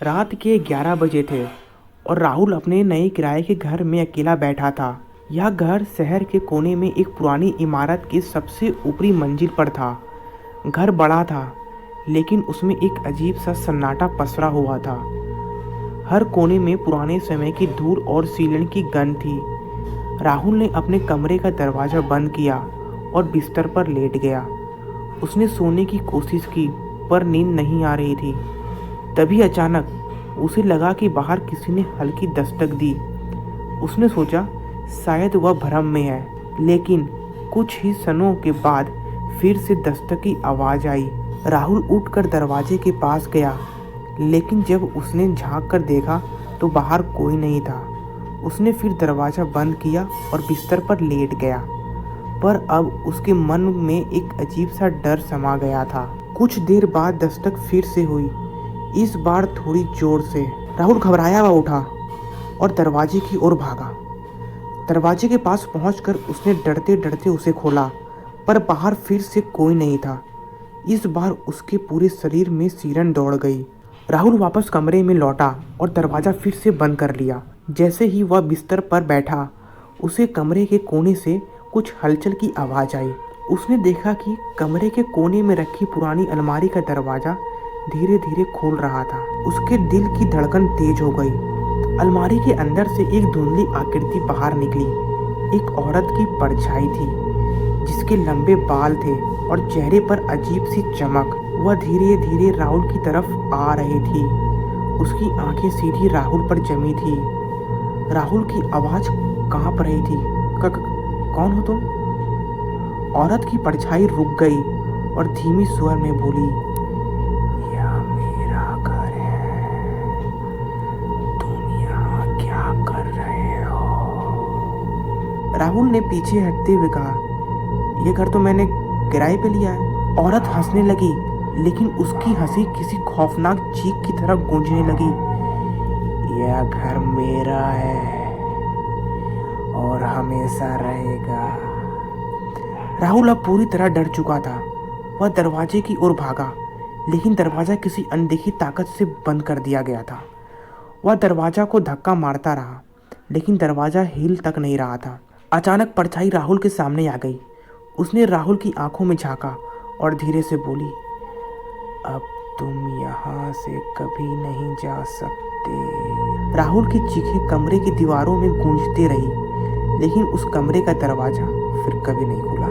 रात के 11 बजे थे और राहुल अपने नए किराए के घर में अकेला बैठा था। यह घर शहर के कोने में एक पुरानी इमारत की सबसे ऊपरी मंजिल पर था। घर बड़ा था, लेकिन उसमें एक अजीब सा सन्नाटा पसरा हुआ था। हर कोने में पुराने समय की धूल और सीलन की गंध थी। राहुल ने अपने कमरे का दरवाज़ा बंद किया और बिस्तर पर लेट गया। उसने सोने की कोशिश की, पर नींद नहीं आ रही थी। तभी अचानक उसे लगा कि बाहर किसी ने हल्की दस्तक दी। उसने सोचा शायद वह भ्रम में है, लेकिन कुछ ही क्षणों के बाद फिर से दस्तक की आवाज़ आई। राहुल उठकर दरवाजे के पास गया, लेकिन जब उसने झांक कर देखा तो बाहर कोई नहीं था। उसने फिर दरवाज़ा बंद किया और बिस्तर पर लेट गया, पर अब उसके मन में एक अजीब सा डर समा गया था। कुछ देर बाद दस्तक फिर से हुई, इस बार थोड़ी जोर से। राहुल घबराया हुआ उठा और दरवाजे की ओर भागा। दरवाजे के पास पहुंचकर उसने डरते डरते उसे खोला, पर बाहर फिर से कोई नहीं था। इस बार उसके पूरे शरीर में सिरन दौड़ गई। राहुल वापस कमरे में लौटा और दरवाज़ा फिर से बंद कर लिया। जैसे ही वह बिस्तर पर बैठा, उसे कमरे के कोने से कुछ हलचल की आवाज़ आई। उसने देखा कि कमरे के कोने में रखी पुरानी अलमारी का दरवाज़ा धीरे धीरे खोल रहा था। उसके दिल की धड़कन तेज हो गई। अलमारी के अंदर से एक धुंधली आकृति बाहर निकली। एक औरत की परछाई थी, जिसके लंबे बाल थे और चेहरे पर अजीब सी चमक। वह धीरे धीरे राहुल की तरफ आ रही थी। उसकी आंखें सीधी राहुल पर जमी थी। राहुल की आवाज़ कांप रही थी। कौन हो तुम? औरत की परछाई रुक गई और धीमी स्वर में बोली, यह मेरा घर है, तुम यहाँ क्या कर रहे हो? राहुल ने पीछे हटते हुए कहा, यह घर तो मैंने किराए पे लिया है। औरत हंसने लगी, लेकिन उसकी हंसी किसी खौफनाक चीख की तरह गूंजने लगी। यह घर मेरा है और हमेशा रहेगा। राहुल अब पूरी तरह डर चुका था। वह दरवाजे की ओर भागा, लेकिन दरवाज़ा किसी अनदेखी ताकत से बंद कर दिया गया था। वह दरवाज़ा को धक्का मारता रहा, लेकिन दरवाज़ा हिल तक नहीं रहा था। अचानक परछाई राहुल के सामने आ गई। उसने राहुल की आंखों में झांका और धीरे से बोली, अब तुम यहाँ से कभी नहीं जा सकते। राहुल की चीखें कमरे की दीवारों में गूंजती रही, लेकिन उस कमरे का दरवाज़ा फिर कभी नहीं खुला।